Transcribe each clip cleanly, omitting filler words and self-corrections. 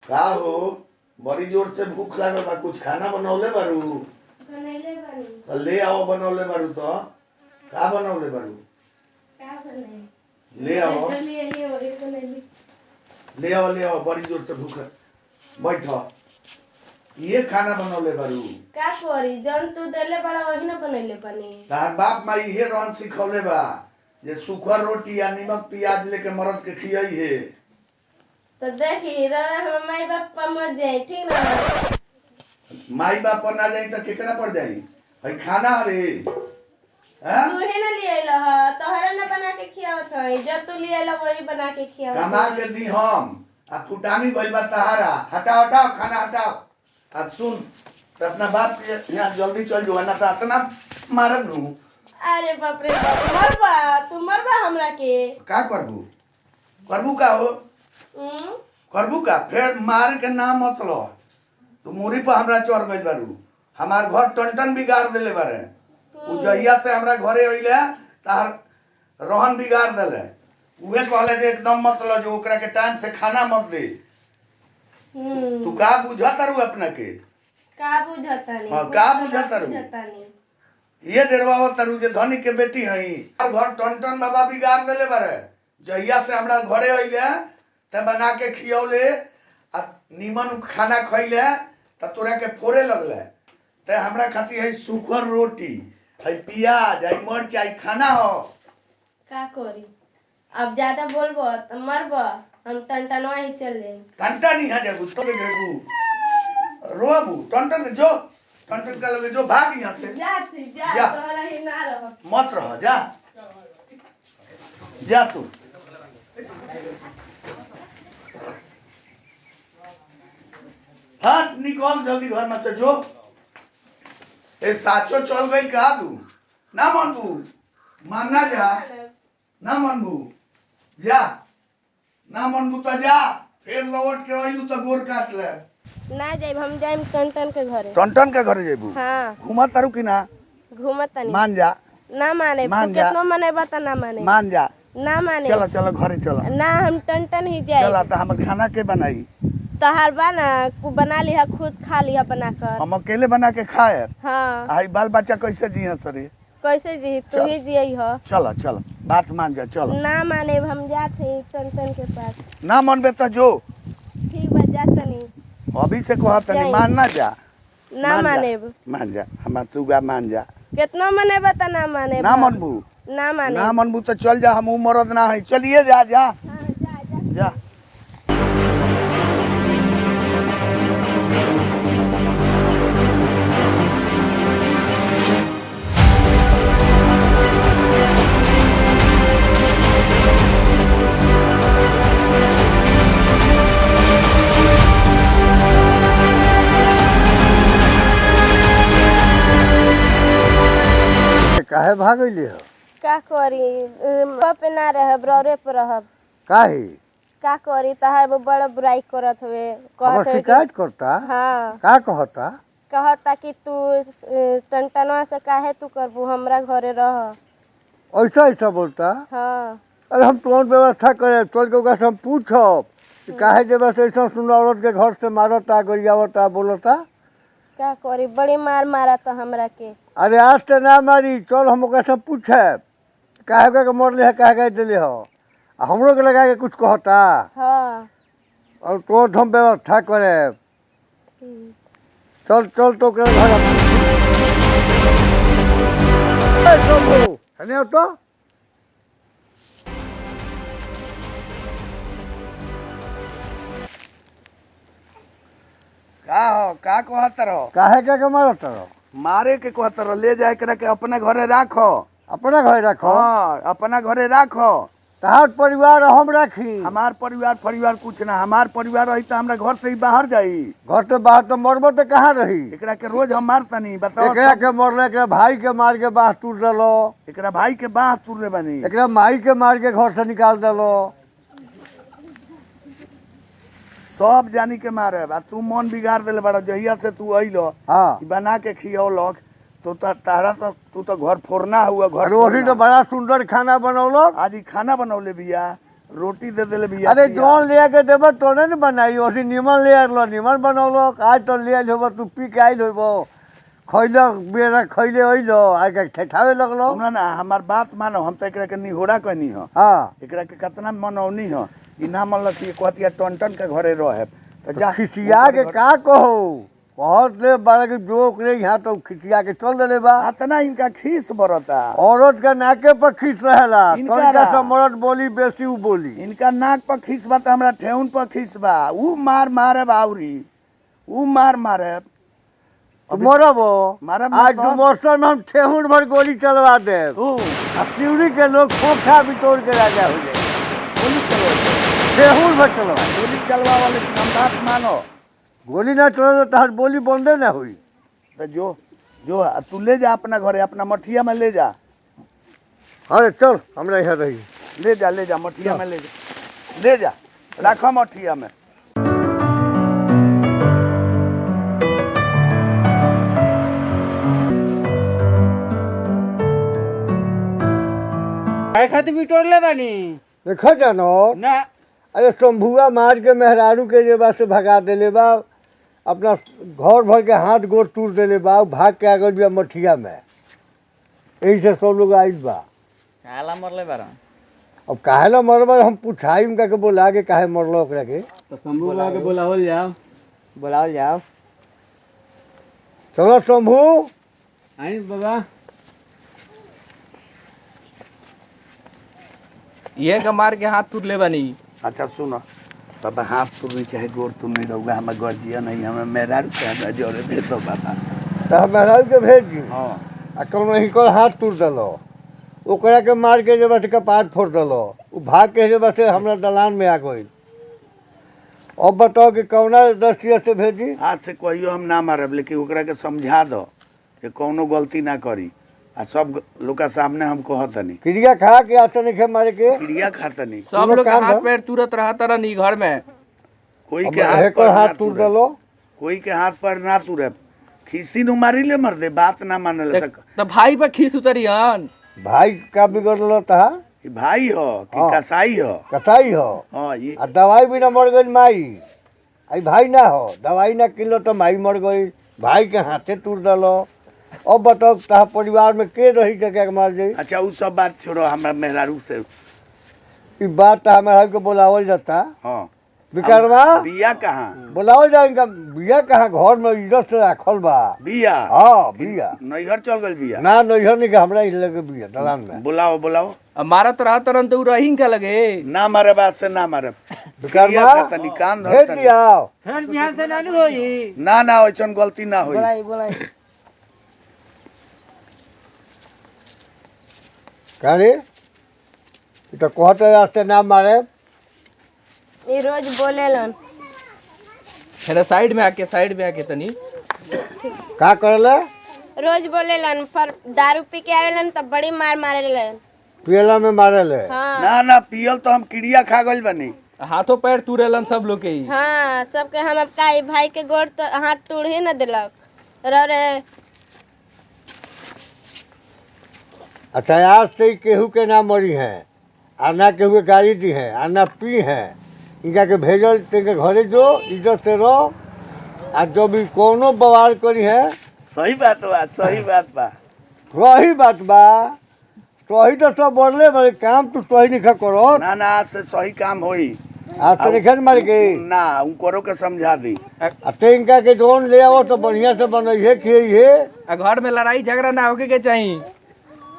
का हो बड़ी जोर से भूख लागल बा, कुछ खाना बनौले बारू? बनैले बानी। तो ले आओ बनौले बारू तो का बनौले बारू? का बनाई? ले आओ ले वही बनैली। ले आओ बड़ी जोर से भूख बैठो। ये खाना बनौले बारू? का करी जौन तू देले बड़ा वही ना बनैले बानी। तार बाप माई ये रन सिखौले बा जे सूखा रोटी या नमक प्याज लेके मरद के खियाई है। तो देखी रौरा हम माई बाप पर मर जाए ठीक ना। माई बाप पर ना जाई तो केकरा पर जाई? भाई खाना रे हैं? तू ही ना ले आइला ह तोहरा ना बना के खियावत हई जब तू ले आइला वही बना के खियावत कमा के दी हम आ फुटानी भइल बा तहारा। हटाओ हटाओ खाना हटाओ। अब सुन तो अपना बाप के यहाँ जल्दी चल जो ना तो इतना मारब नू। अरे बाप रे बाप मरबा तू मरबा हमरा के। का करबू? करबू का हो? करबू का? फिर मार के नाम मत लो। तू मुड़ी पर हमरा चढ़ गइल बारू। हमार घर टन बिगाड़ देले बारे। उ जहिया से हमरा घरे अइले तार रोहन बिगाड़ देले। उहे कहले जे एकदम मत लो जो ओकरा के टाइम से खाना मत दे। तू का बुझत रू अपना के? का बुझतानी? हां का बुझत रू? ये डेरवावत तारू जे धनी के बेटी हई। घर टन बाबा बिगाड़ देले बारे। जहिया से हमरा घरे अइले त बना के खियौले आ नीमन खाना खइले त तोरा के फोड़े लगले। ते हमरा खातिर है सूखर रोटी है प्याज है मिर्चाई खाना हो। का करी अब ज्यादा बोलबो तो मरबो। हम टनटनवा ही चल जाए। टंटा नहीं है जगू तो जगू रोबू टन जो टन का लगे जो भाग यहाँ से जा तोहरा ही ना रह। मत रह जा जा तू। हाँ निकल जल्दी घर में से जो। ए साचो चल गई का तू? ना मनबू मानना जा ना मनबू जा ना मनबू तो जा फिर लौट के आइलू तो गोर काट ले। ना जाइब हम जाइब टनटन के घरे। टन के घरे जेबू? हाँ घूमत तारू कि ना? घूमत तनी। मान जा ना माने मान तू जा। कितना माने बता ना माने। मान जा ना माने चलो चलो घरे चलो। ना हम टनटन ही जाए। चला तो हम खाना के बनाई? तहार बना तू बना लिहा खुद खा लिहा बनाकर। हम अकेले बना के खाए? हाँ आई बाल बच्चा कैसे जिये सरे? कैसे जी तू ही जियई हो। चलो चलो बात मान जा चलो। ना माने हम जाते टनटन के पास। ना मनबे तो जो। ठीक बा जातनी। अभी से कहत नहीं मानना जा। ना माने मान जा हमार सुगा मान जा। कितना माने बता ना माने ना मनबू? ना माने ना मनबू तो चल जा हम मरद ना है। चलिए जा जा हाँ, जा जा। काहे भागली हो? का करी पे ना रह ब्रौरे पे रहब। काहे? का करी तहार बड़ा बुराई करत हुए हमर शिकायत करता? हाँ का कहता? कहता कि तू टनटनवा से काहे तू करबू हमरा घरे रह। ऐसा ऐसा बोलता? हाँ अरे हम तुरंत व्यवस्था करे चल के ओकरा से हम पूछब कि काहे जब ऐसा सुन औरत के घर से मारता गरियावता बोलता? का करी बड़ी मार मारा तो हमरा के। अरे आज तो ना मारी चल हम ओकरा से पूछब काहे के मरले है काहे दिले हो आ हमरो के लगा के कुछ कहता। हाँ और तुरंत हम व्यवस्था करे। ठीक। चल चल तो ओकरा घर शंभू हने तो का हो का कहत रहो? काहे के मारत रहो? मारे के कहत रहो ले जाए के अपने घरे राखो। अपना घर रखो? हाँ अपना घरे राखो। तहार परिवार हम राखी? हमार परिवार कुछ ना। हमार परिवार रही तो हमरा घर से ही बाहर जाई। घर से बाहर तो मरबो तो कहाँ रही? एकरा के रोज हम मारतनी बताओ। एकरा के मरले एकरा भाई के मार के बाह टूट दलो। एकरा भाई के बाह तुरे बनी। एकरा माई के मार के घर से निकाल दलो। सब जानी के मारे बा। तू मन बिगाड़ देले बड़ा जहिया से तू अइलो। हाँ बना के खियौलक तो तारा तो तू तो घर फोड़ना हुआ। घर रोटी तो बड़ा सुंदर खाना बनौलो। आज ही खाना बनौले बिया रोटी दे देले बिया अरे जोन ले के देबो तोने न बनाई ओसी निमन ले आलो निमन बनौलो आज तो ले आइलो तू पी के आइल होबो खइलो बेरा खइले होइलो आ के ठेठावे लगलो सुना ना हमार बात मानो हम तो एकरा के निहोरा कहनी हो हां एकरा के कितना मनौनी हो ई ना मनल कि कहतिया टन के घरे रहे तो जा खिसिया के का कहो बहुत ले बारे के जोक रे यहाँ तो खिसिया के चल देले बा इतना इनका खीस बरता औरत का नाके पर खीस रहेला इनका तोनिका रा- से मर्द बोली बेसी उ बोली इनका नाक पर खीस बा तो हमरा ठेहुन पर खीस बा ऊ मार मारे बाउरी ऊ मार मारे तो मरबो मारब आज ना दो तो- मौसम में हम ठेहुन भर गोली चलवा दे तू आ शिवरी के लोग खोखा भी तोड़ के राजा हो जाए गोली चलवा ठेहुन भर चलवा गोली चलवा वाले की हम बात मानो गोली ना चलो तो हर बोली बंदे ना हुई तो जो तू ले जा अपना घरे अपना मठिया में ले जा अरे चल हमरा यहाँ रही ले जा मठिया में ले जा रखो मठिया में काय खातिर बिटोरले बानी देखो जानो ना अरे शंभुआ मार के मेहरारू के जे बा से भगा देले बा अपना घर भर के हाथ गोड़ टूट देले बा भाग के आगल बिया मठिया में यही से सब लोग आइल बा काला मरले बारा अब काहे ला मरबा हम पूछाई उनका के बोला के काहे मरलो ओकरा के तो शंभू बाबा के बुलावल जाओ चलो शंभू आई बाबा ये का मार के हाथ टूट ले बानी अच्छा सुनो बाबा हाथ तुरनी चाहे गोर तुरनी रहोगा हमें गर्जिया नहीं हमें मेरा रुपया जोड़े दे दो बाबा तो हम मेहरारू के भेज दी हाँ आ कौन ही कर हाथ टूट दिलो ओकरा के मार के जब कपाट फोड़ दिलो वो भाग के जब से हमरा दलान में आ गई अब बताओ कि कौना दस्तिया से भेजी आज से कहियो हम ना मारब लेकिन ओकरा के समझा दो कि कौनो गलती ना करी आ सब लोग के सामने हम कहतनी क्रिया खा के आता नहीं खे मारे के क्रिया खातनी सब दोनों लोग के काम हाथ दो। पैर तुरत रहा नी घर में कोई अब के हाथ एक पर और हाथ ना टूट तुरब। दिलो कोई के हाथ पर ना तुरब खीसी नु मारी ले मर दे बात ना मानल सक तो भाई पे खीस उतरियन भाई का बिगड़लो था ई भाई हो कि हाँ। कसाई हो कसाई हो हाँ ये आ दवाई भी ना मर गई माई आई भाई ना हो दवाई ना किलो तो माई मर गई भाई के हाथे टूट दिलो अब बताओ तहा परिवार में के रही जगह के मार जाई अच्छा उ सब बात छोड़ो हमरा मेहरारू से ई बात तो हमारे को बुलावल जाता हाँ विकरमा बिया कहाँ बुलावल जाए इनका बिया कहाँ घर में इज्जत से रखल बा बिया हाँ बिया नैहर चल गल बिया ना नैहर नहीं का हमरा ही लगे बिया दलान में बुलाओ अब मारा तो रहा तरन तो रही का लगे ना मारे बात से ना मारे विकरमा तनी कान भेज धर दिया फिर बिहान से नानी होई ना वैसन गलती ना होई बोलाई करे ई तो कहते रास्ते ना मारे ये रोज बोलेलन फिर साइड में आके तनी का करले रोज बोलेलन पर दारू पी के आवेलन तब बड़ी मार मारेलन पियला में मारे ले हाँ ना पियल तो हम क्रिया खा गइल बनी हाथों पैर तुरेलन सब लोग के ही हाँ सबके हम अब का भाई के गोड़ तो हाथ टूट ही न दिलक रे अच्छा आज से केहू के ना मरी है आ ना केहू के गाड़ी दी है आ ना पी है इनका के भेजल तेके घरे जो इज्जत से रहो आ जो भी कोनो बवाल करी है सही बात बा वही बात बा सही तो सब बोलले बड़े काम तो सही नहीं करो ना आज से सही काम होई आज तो नहीं मार के ना उनको के समझा दी आ ते इनका के जोन ले आओ तो बढ़िया से बनइहे खिए घर में लड़ाई झगड़ा ना होके के चाहिए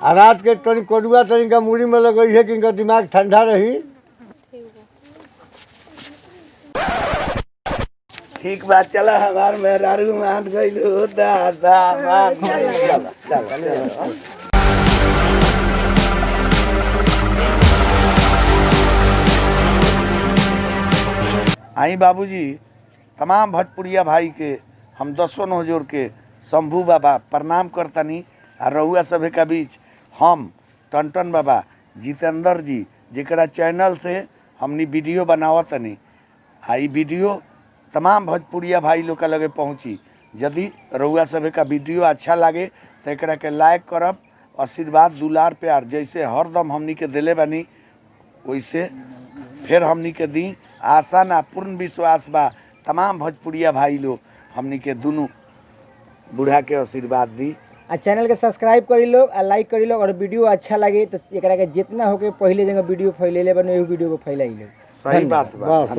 आ रात के तनी कड़ुआ तनी इनका मुड़ी में लगई है कि इनका दिमाग ठंडा रही ठीक बात चला हमार मेहरारू मान गइल हो दादा मान गइल चला आई बाबूजी तमाम भोजपुरिया भाई के हम 10 नौजोर के शंभू बाबा प्रणाम करतनी आ रउआ सभे का बीच हम टन बाबा जितेंद्र जी जेकरा चैनल से हमनी वीडियो बनावतनी आ ई वीडियो तमाम भोजपुरिया भाई लोग के लगे पहुँची यदि रउआ सभे का वीडियो अच्छा लगे तो एकरा के लाइक करब आशीर्वाद दुलार प्यार जैसे हरदम हमनी के दिले बानी वैसे फिर हमनी के दी। आशा ना पूर्ण विश्वास बा तमाम भोजपुरिया भाई लोग हमनी के दोनों बूढ़ा के आशीर्वाद दी। आ चैनल के सब्सक्राइब करी लोग आ लाइक करी लोग और वीडियो अच्छा लगे तो एकरा के जितना होके पहले जगह वीडियो फैलेले बने वीडियो को फैलाई लोग। सही बात बा।